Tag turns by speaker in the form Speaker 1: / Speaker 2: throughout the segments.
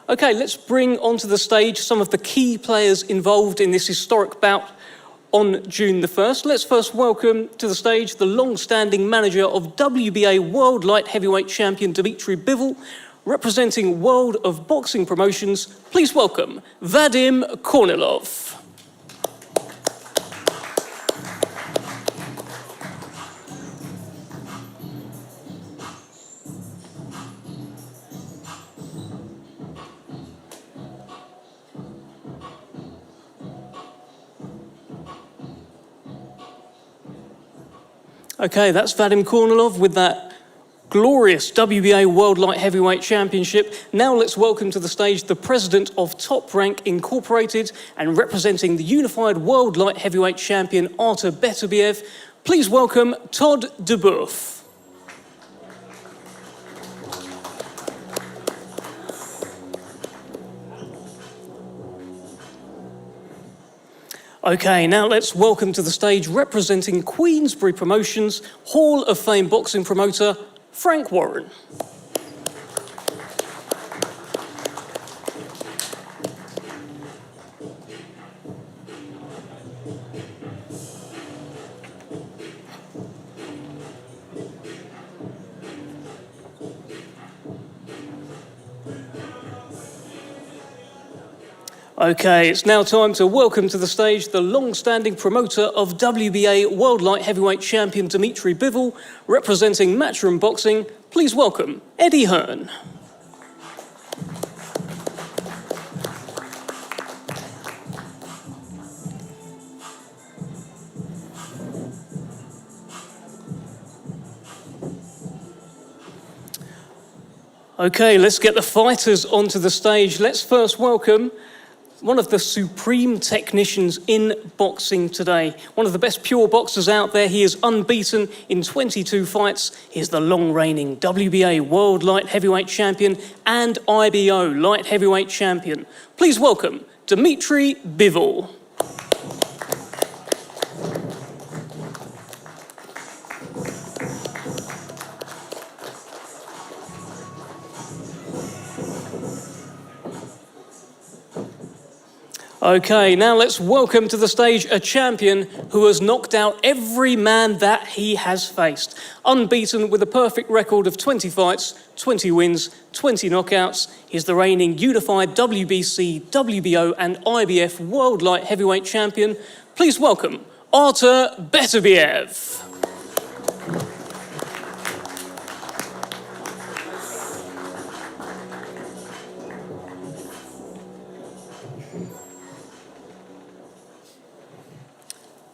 Speaker 1: Okay, let's bring onto the stage some of the key players involved in this historic bout on June the 1st. Let's first welcome to the stage the long-standing manager of WBA World Light Heavyweight Champion Dmitry Bivol, representing World of Boxing Promotions. Please welcome Vadim Kornilov. Okay, that's Vadim Kornilov with that glorious WBA World Light Heavyweight Championship. Now let's welcome to the stage the president of Top Rank Incorporated and representing the unified World Light Heavyweight Champion Artur Beterbiev. Please welcome Todd DuBoef. Okay, now let's welcome to the stage, representing Queensberry Promotions, Hall of Fame boxing promoter, Frank Warren. Okay, it's now time to welcome to the stage the long-standing promoter of WBA World Light Heavyweight Champion Dmitry Bivol, representing Matchroom Boxing. Please welcome Eddie Hearn. Okay, let's get the fighters onto the stage. Let's first welcome one of the supreme technicians in boxing today. One of the best pure boxers out there. He is unbeaten in 22 fights. He is the long-reigning WBA World Light Heavyweight Champion and IBO Light Heavyweight Champion. Please welcome Dmitry Bivol. Okay, now let's welcome to the stage a champion who has knocked out every man that he has faced. Unbeaten with a perfect record of 20 fights, 20 wins, 20 knockouts. He's the reigning unified WBC, WBO and IBF World Light Heavyweight Champion. Please welcome Artur Beterbiev.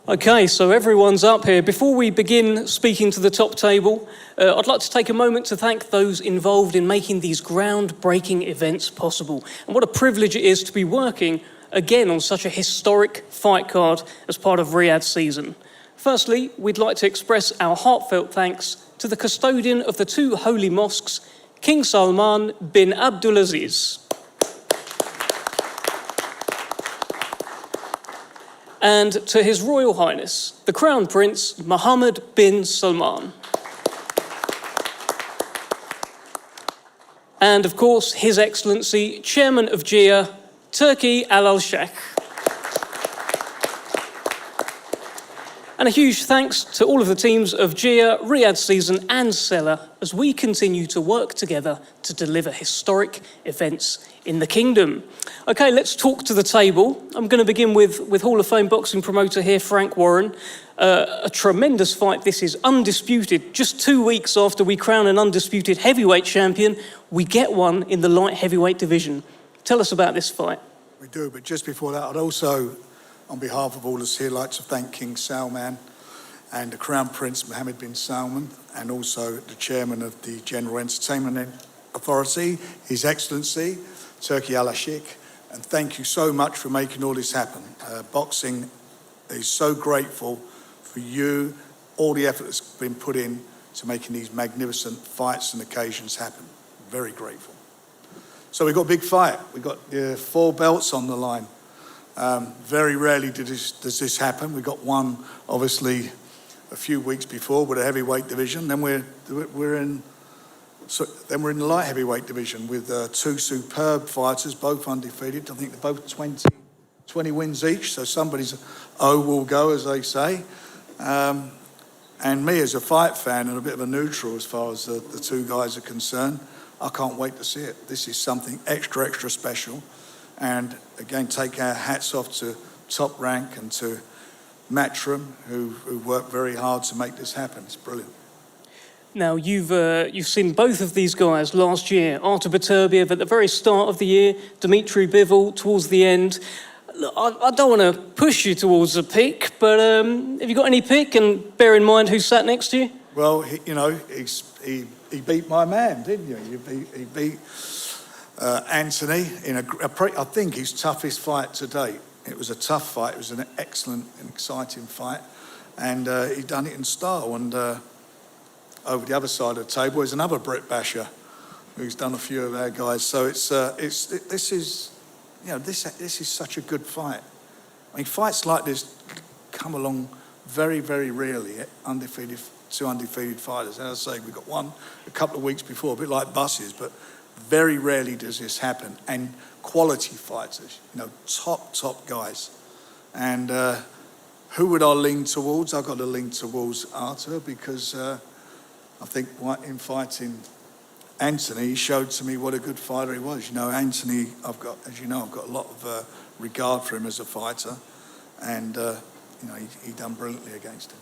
Speaker 1: Okay, so everyone's up here. Before we begin speaking to the top table, I'd like to take a moment to thank those involved in making these groundbreaking events possible. And what a privilege it is to be working again on such a historic fight card as part of Riyadh season. Firstly, we'd like to express our heartfelt thanks to the custodian of the two holy mosques, King Salman bin Abdulaziz. And to His Royal Highness, the Crown Prince Mohammed bin Salman. And of course, His Excellency, Chairman of GIA, Turki Al-Sheikh. And a huge thanks to all of the teams of GIA, Riyadh Season and Seller as we continue to work together to deliver historic events in the kingdom. Okay, let's talk to the table. I'm going to begin with Hall of Fame boxing promoter here, Frank Warren. A tremendous fight. This is Undisputed. Just 2 weeks after we crown an undisputed heavyweight champion, we get one in the light heavyweight division. Tell us about this fight.
Speaker 2: We do, but just before that, I'd also, on behalf of all of us here, like to thank King Salman and the Crown Prince Mohammed bin Salman, and also the Chairman of the General Entertainment Authority, His Excellency, Turki Al-Sheikh, and thank you so much for making all this happen. Boxing is so grateful for you, all the effort that's been put in to making these magnificent fights and occasions happen. Very grateful. So we've got a big fight. We've got 4 belts on the line. Very rarely does this happen. We got one, obviously, a few weeks before with a heavyweight division. Then we're So then we're in the light heavyweight division with two superb fighters, both undefeated. I think they're both 20 wins each, so somebody's O will go, as they say. And me as a fight fan and a bit of a neutral as far as the two guys are concerned, I can't wait to see it. This is something extra, extra special. And again, take our hats off to Top Rank and to Matchroom, who worked very hard to make this happen. It's brilliant.
Speaker 1: Now, you've seen both of these guys last year, Artur Beterbiev at the very start of the year, Dmitry Bivol towards the end. Look, I don't want to push you towards a pick, but have you got any pick? And bear in mind who sat next to you.
Speaker 2: Well, he beat my man, didn't you? He beat Anthony in I think his toughest fight to date. It was a tough fight. It was an excellent and exciting fight, and he done it in style. And over the other side of the table is another Brit basher who's done a few of our guys. So this is such a good fight. I mean, fights like this come along very, very rarely. Two undefeated fighters. As I say, we got one a couple of weeks before, a bit like buses, but very rarely does this happen. And quality fighters, top guys. And who would I lean towards? I've got to lean towards Artur because I think in fighting Anthony, he showed to me what a good fighter he was. Anthony, I've got a lot of regard for him as a fighter, and he done brilliantly against him.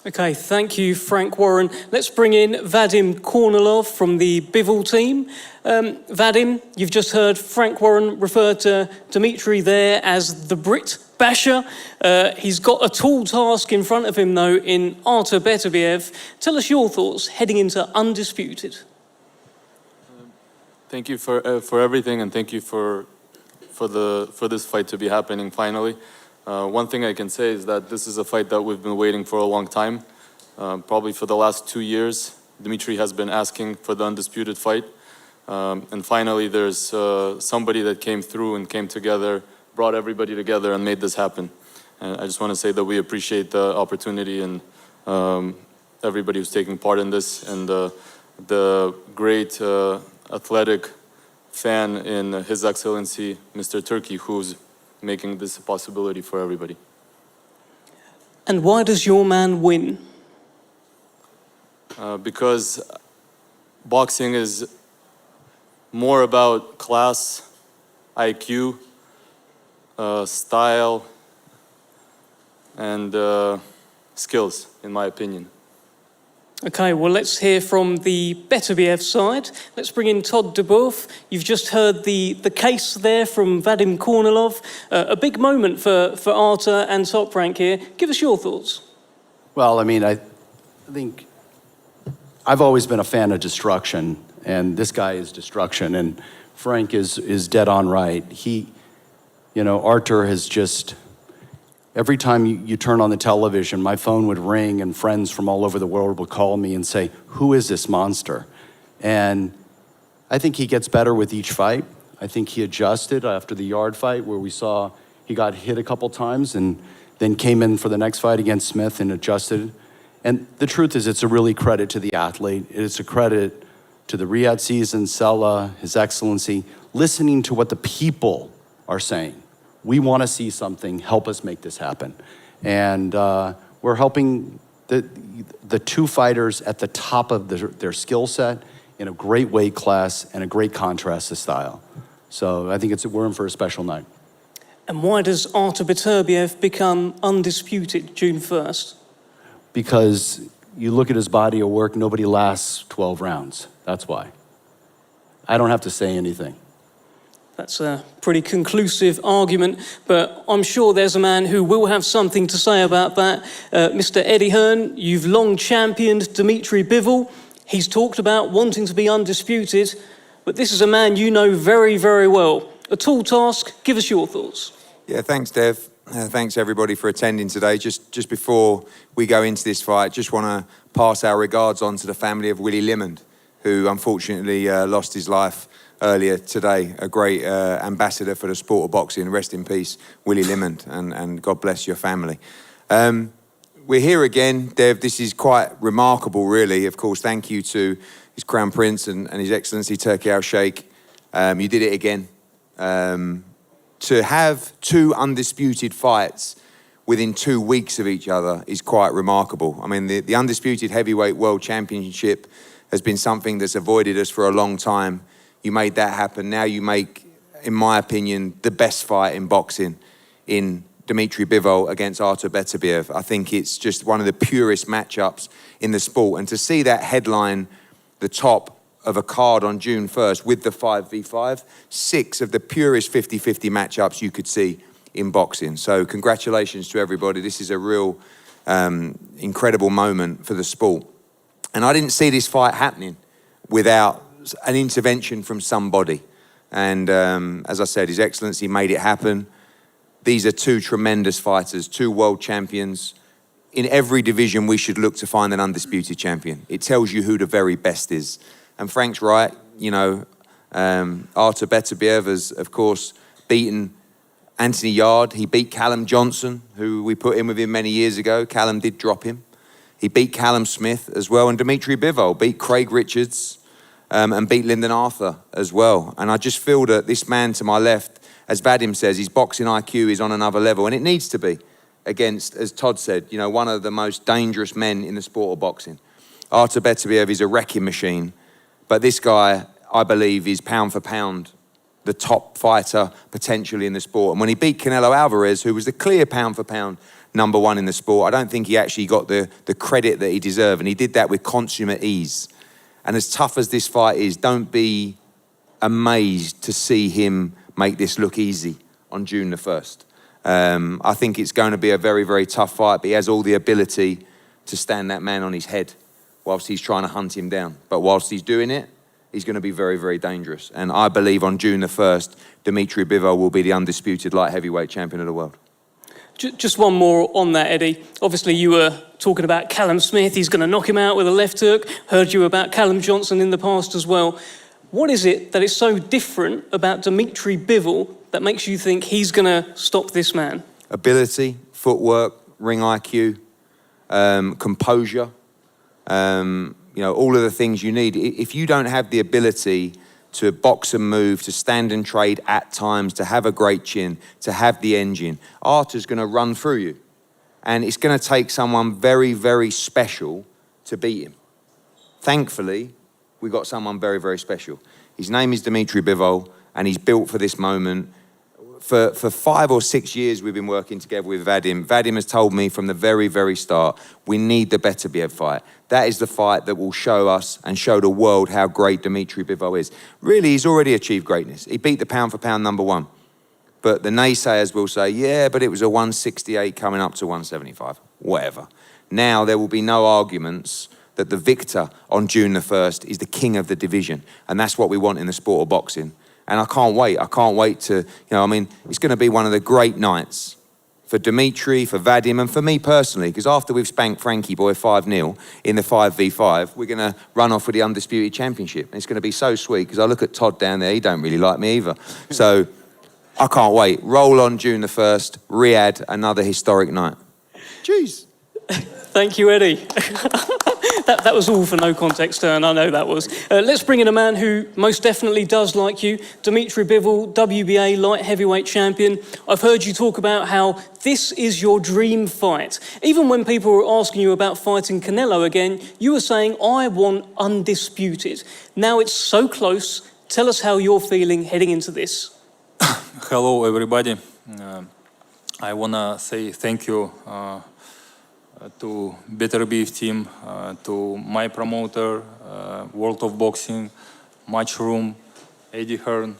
Speaker 1: Okay, thank you, Frank Warren. Let's bring in Vadim Kornilov from the Bivol team. Vadim, you've just heard Frank Warren refer to Dmitry there as the Brit basher. He's got a tall task in front of him, though, in Artur Beterbiev. Tell us your thoughts heading into Undisputed.
Speaker 3: Thank you for everything, and thank you for this fight to be happening finally. One thing I can say is that this is a fight that we've been waiting for a long time. Probably for the last 2 years, Dmitry has been asking for the Undisputed fight. And finally, there's somebody that came through and came together, brought everybody together and made this happen. And I just want to say that we appreciate the opportunity and everybody who's taking part in this, and the great athletic fan in His Excellency, Mr. Turkey, who's making this a possibility for everybody.
Speaker 1: And why does your man win?
Speaker 3: Because boxing is more about class, IQ, style, and skills, in my opinion.
Speaker 1: Okay, well, let's hear from the Beterbiev side. Let's bring in Todd DuBoef. You've just heard the case there from Vadim Kornilov. A big moment for Artur and Top Rank here. Give us your thoughts.
Speaker 4: Well, I mean, I think I've always been a fan of destruction, and this guy is destruction, and Frank is dead on right. Artur has just... Every time you turn on the television, my phone would ring and friends from all over the world would call me and say, who is this monster? And I think he gets better with each fight. I think he adjusted after the Yard fight where we saw he got hit a couple times and then came in for the next fight against Smith and adjusted. And the truth is, it's a really credit to the athlete. It's a credit to the Riyadh season, Sella, His Excellency, listening to what the people are saying. We want to see something, help us make this happen. And we're helping the two fighters at the top of their skill set in a great weight class and a great contrast to style. So I think we're in for a special night.
Speaker 1: And why does Artur Beterbiev become undisputed June 1st?
Speaker 4: Because you look at his body of work, nobody lasts 12 rounds. That's why. I don't have to say anything.
Speaker 1: That's a pretty conclusive argument, but I'm sure there's a man who will have something to say about that. Mr. Eddie Hearn, you've long championed Dmitry Bivol. He's talked about wanting to be undisputed, but this is a man you know very, very well. A tall task. Give us your thoughts.
Speaker 5: Yeah, thanks, Dev. Thanks, everybody, for attending today. Just before we go into this fight, just want to pass our regards on to the family of Willie Limond, who unfortunately lost his life earlier today. A great ambassador for the sport of boxing. Rest in peace, Willie Limond, and God bless your family. we're here again, Dev. This is quite remarkable, really. Of course, thank you to His Crown Prince and His Excellency Turki Al Sheikh. You did it again. To have two undisputed fights within 2 weeks of each other is quite remarkable. I mean, the Undisputed Heavyweight World Championship has been something that's avoided us for a long time. You made that happen. Now you make, in my opinion, the best fight in boxing in Dmitry Bivol against Artur Beterbiev. I think it's just one of the purest matchups in the sport. And to see that headline the top of a card on June 1st with the 5v5, 6 of the purest 50-50 matchups you could see in boxing. So congratulations to everybody. This is a real incredible moment for the sport. And I didn't see this fight happening without an intervention from somebody. And as I said, His Excellency made it happen. These are two tremendous fighters, two world champions. In every division, we should look to find an undisputed champion. It tells you who the very best is. And Frank's right, you know, Artur Beterbiev has, of course, beaten Anthony Yarde. He beat Callum Johnson, who we put in with him many years ago. Callum did drop him. He beat Callum Smith as well. And Dmitry Bivol beat Craig Richards and beat Lyndon Arthur as well. And I just feel that this man to my left, as Vadim says, his boxing IQ is on another level. And it needs to be against, as Todd said, you know, one of the most dangerous men in the sport of boxing. Artur Beterbiev is a wrecking machine. But this guy, I believe, is pound for pound the top fighter potentially in the sport. And when he beat Canelo Alvarez, who was the clear pound for pound #1 in the sport, I don't think he actually got the credit that he deserved. And he did that with consummate ease. And as tough as this fight is, don't be amazed to see him make this look easy on June the 1st. I think it's going to be a very, very tough fight, but he has all the ability to stand that man on his head whilst he's trying to hunt him down. But whilst he's doing it, he's going to be very, very dangerous. And I believe on June the 1st, Dmitry Bivol will be the undisputed light heavyweight champion of the world.
Speaker 1: Just one more on that, Eddie. Obviously, you were talking about Callum Smith. He's going to knock him out with a left hook. Heard you about Callum Johnson in the past as well. What is it that is so different about Dmitry Bivol that makes you think he's going to stop this man?
Speaker 5: Ability, footwork, ring IQ, composure. You know, all of the things you need. If you don't have the ability to box and move, to stand and trade at times, to have a great chin, to have the engine, Artur's going to run through you. And it's going to take someone very, very special to beat him. Thankfully, we got someone very, very special. His name is Dmitry Bivol, and he's built for this moment. For 5 or 6 years, we've been working together with Vadim. Vadim has told me from the very, very start, we need the Beterbiev fight. That is the fight that will show us and show the world how great Dmitry Bivol is. Really, he's already achieved greatness. He beat the pound for pound #1. But the naysayers will say, yeah, but it was a 168 coming up to 175. Whatever. Now there will be no arguments that the victor on June the 1st is the king of the division. And that's what we want in the sport of boxing. And I can't wait. I can't wait to, you know, I mean, it's going to be one of the great nights for Dmitry, for Vadim, and for me personally, because after we've spanked Frankie Boy 5-0 in the 5v5, we're going to run off with the Undisputed Championship. And it's going to be so sweet, because I look at Todd down there, he don't really like me either. So I can't wait. Roll on June the 1st, Riyadh, another historic night. Jeez.
Speaker 1: Thank you, Eddie. That was all for no context, Hearn. I know that was. Let's bring in a man who most definitely does like you, Dmitry Bivol, WBA light heavyweight champion. I've heard you talk about how this is your dream fight. Even when people were asking you about fighting Canelo again, you were saying, I want undisputed. Now it's so close. Tell us how you're feeling heading into this.
Speaker 6: Hello, everybody. I want to say thank you to Beterbiev team, to my promoter, World of Boxing, Matchroom, Eddie Hearn,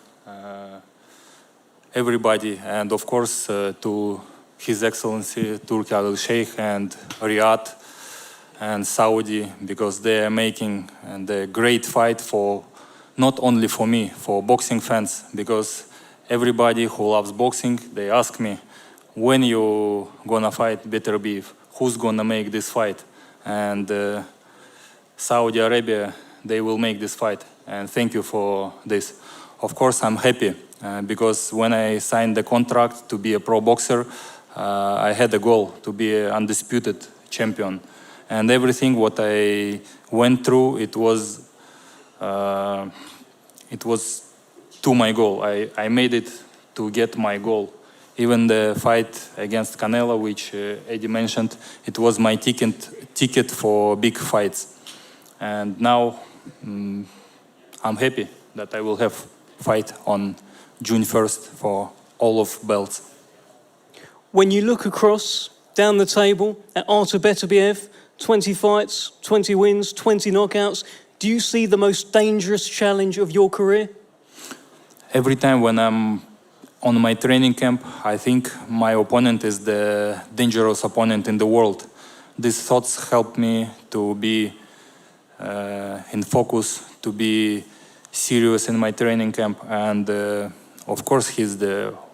Speaker 6: everybody, and of course to His Excellency Turki Al Sheikh and Riyadh and Saudi, because they are making a great fight for not only for me, for boxing fans, because everybody who loves boxing, they ask me, when you gonna fight Beterbiev? Who's gonna make this fight? And Saudi Arabia, they will make this fight. And thank you for this. Of course, I'm happy because when I signed the contract to be a pro boxer, I had a goal to be an undisputed champion. And everything what I went through, it was to my goal. I made it to get my goal. Even the fight against Canelo, which Eddie mentioned, it was my ticket for big fights. And now I'm happy that I will have fight on June 1st for all of belts.
Speaker 1: When you look across down the table at Artur Beterbiev, 20 fights, 20 wins, 20 knockouts, do you see the most dangerous challenge of your career?
Speaker 6: Every time when I'm on my training camp, I think my opponent is the dangerous opponent in the world. These thoughts help me to be in focus, to be serious in my training camp, and of course he's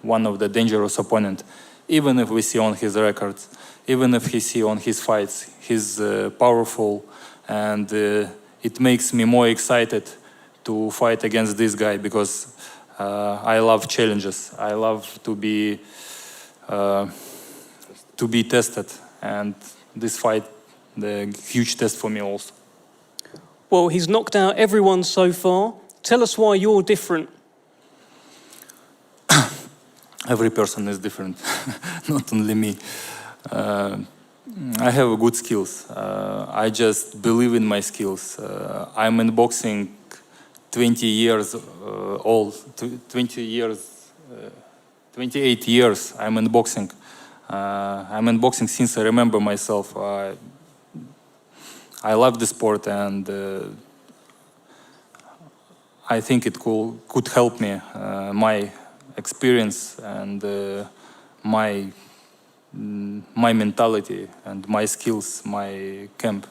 Speaker 6: one of the dangerous opponent. Even if we see on his records, even if he see on his fights, he's powerful, and it makes me more excited to fight against this guy because I love challenges. I love to be tested, and this fight, the huge test for me also.
Speaker 1: Well, he's knocked out everyone so far. Tell us why you're different.
Speaker 6: Every person is different, not only me. I have good skills. I just believe in my skills. I'm in boxing 20 years old, 28 years I'm in boxing. I'm in boxing since I remember myself. I love the sport, and I think it could help me, my experience and my mentality and my skills, my camp.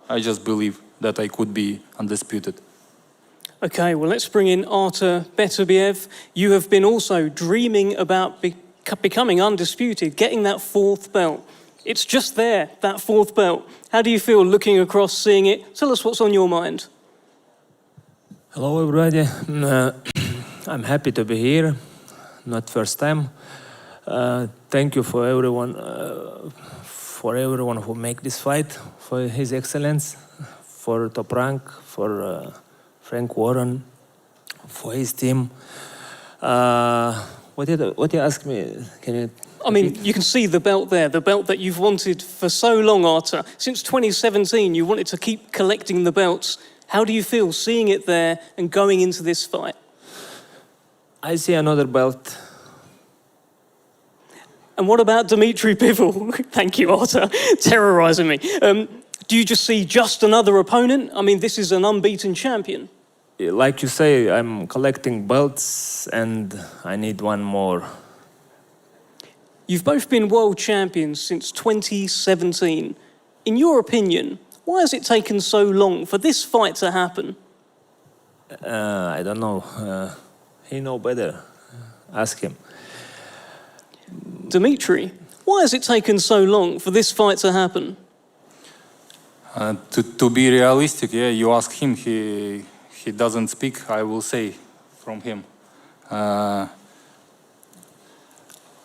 Speaker 6: I just believe that I could be undisputed.
Speaker 1: Okay, well, let's bring in Artur Beterbiev. You have been also dreaming about becoming undisputed, getting that fourth belt. It's just there, that fourth belt. How do you feel looking across, seeing it? Tell us what's on your mind.
Speaker 7: Hello, everybody. I'm happy to be here. Not first time. Thank you for everyone who make this fight, for His Excellence, for Top Rank, for Frank Warren, for his team. What you ask me? Can you?
Speaker 1: I mean, you can see the belt there, the belt that you've wanted for so long, Artur. Since 2017, you wanted to keep collecting the belts. How do you feel seeing it there and going into this fight?
Speaker 7: I see another belt.
Speaker 1: And what about Dmitry Bivol? Thank you, Artur, terrorizing me. Do you just see just another opponent? I mean, this is an unbeaten champion.
Speaker 7: Like you say, I'm collecting belts and I need one more.
Speaker 1: You've both been world champions since 2017. In your opinion, why has it taken so long for this fight to happen?
Speaker 7: I don't know. He know better. Ask him.
Speaker 1: Dmitry, why has it taken so long for this fight to happen?
Speaker 6: To be realistic, yeah, you ask him, he doesn't speak, I will say from him.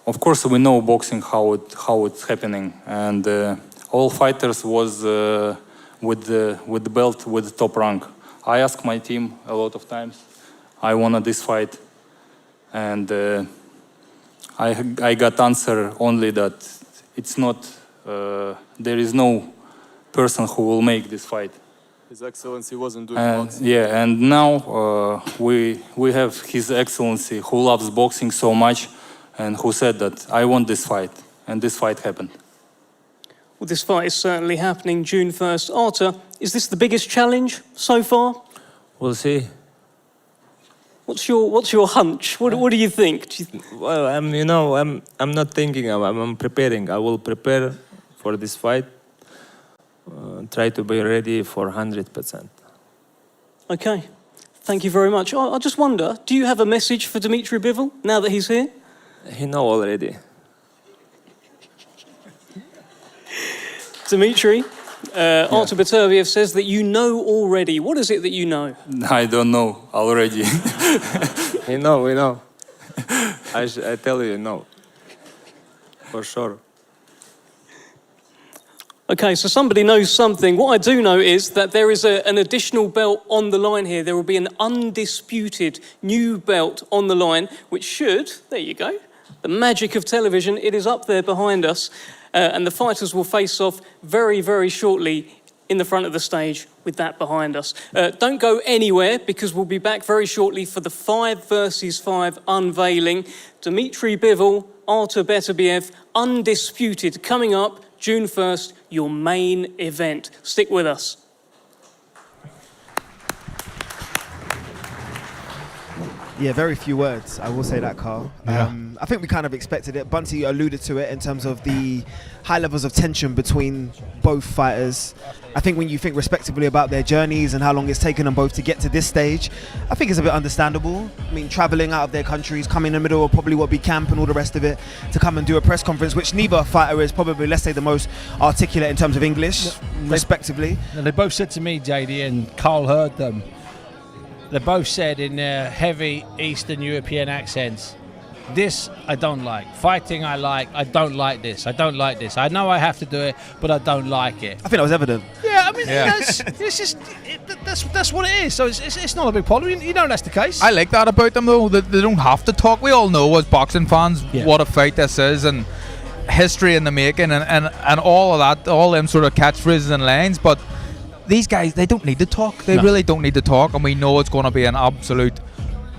Speaker 6: Of course, we know boxing how it's happening, and all fighters was with the belt with Top Rank. I asked my team a lot of times, I wanted this fight, and I got answer only that it's not. There is no person who will make this fight.
Speaker 3: His Excellency wasn't doing boxing.
Speaker 6: Yeah, and now we have His Excellency who loves boxing so much, and who said that I want this fight, and this fight happened.
Speaker 1: Well, this fight is certainly happening June 1st. Artur, is this the biggest challenge so far?
Speaker 7: We'll see.
Speaker 1: What's your hunch? What do you think?
Speaker 7: Well, I'm not thinking. I'm preparing. I will prepare for this fight. Try to be ready for 100%.
Speaker 1: Okay, thank you very much. I just wonder, do you have a message for Dmitry Bivol now that he's here?
Speaker 7: He know already.
Speaker 1: Dimitri, Artur Beterbiev says that you know already. What is it that you know?
Speaker 6: I don't know already.
Speaker 7: We know. I tell you, no. For sure.
Speaker 1: Okay, so somebody knows something. What I do know is that there is an additional belt on the line here. There will be an undisputed new belt on the line, which should, there you go, the magic of television, it is up there behind us. And the fighters will face off very, very shortly in the front of the stage with that behind us. Don't go anywhere, because we'll be back very shortly for the 5 versus 5 unveiling. Dmitry Bivol, Artur Beterbiev, Undisputed, coming up June 1st, your main event. Stick with us.
Speaker 8: Yeah, very few words, I will say that, Carl.
Speaker 9: Yeah.
Speaker 8: I think we kind of expected it. Bunty alluded to it in terms of the high levels of tension between both fighters. I think when you think respectively about their journeys and how long it's taken them both to get to this stage, I think it's a bit understandable. I mean, traveling out of their countries, coming in the middle of probably what be camp and all the rest of it, to come and do a press conference, which neither fighter is probably, let's say, the most articulate in terms of English, respectively.
Speaker 9: They both said to me, JD, and Carl heard them, they both said in their heavy Eastern European accents, this I don't like. Fighting I like. I don't like this. I don't like this. I know I have to do it, but I don't like it.
Speaker 8: I think that was evident.
Speaker 9: Yeah, I mean, it's just that's what it is. So it's not a big problem. You know that's the case.
Speaker 10: I like that about them, though, that they don't have to talk. We all know as boxing fans what a fight this is, and history in the making, and all of that, all them sort of catchphrases and lines, but these guys, they don't need to talk. They really don't need to talk, and we know it's going to be an absolute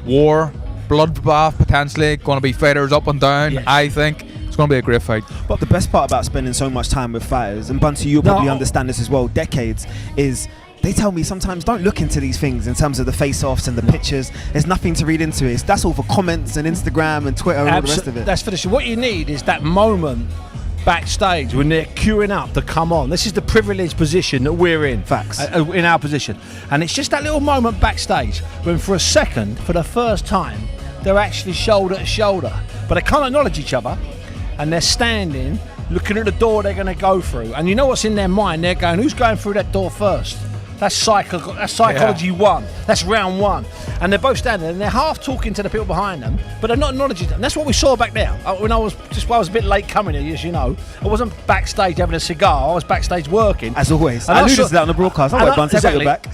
Speaker 10: war, bloodbath, potentially. Going to be fighters up and down. Yes. I think it's going to be a great fight.
Speaker 8: But the best part about spending so much time with fighters, and Bunty, you'll probably understand this as well, decades, is they tell me sometimes don't look into these things in terms of the face-offs and the pictures. There's nothing to read into it. That's all for comments and Instagram and Twitter and all the rest of it.
Speaker 9: That's for the show. What you need is that moment backstage when they're queuing up to come on. This is the privileged position that we're in.
Speaker 8: Facts.
Speaker 9: In our position. And it's just that little moment backstage when for a second, for the first time, they're actually shoulder to shoulder. But they can't acknowledge each other, and they're standing, looking at the door they're going to go through. And you know what's in their mind? They're going, who's going through that door first? That's psychology one. That's round one. And they're both standing and they're half talking to the people behind them, but they're not acknowledging them. That's what we saw back there. When I was a bit late coming here, as you know. I wasn't backstage having a cigar. I was backstage working.
Speaker 8: As always. I alluded to that on the broadcast. All right, Bunty, take it back.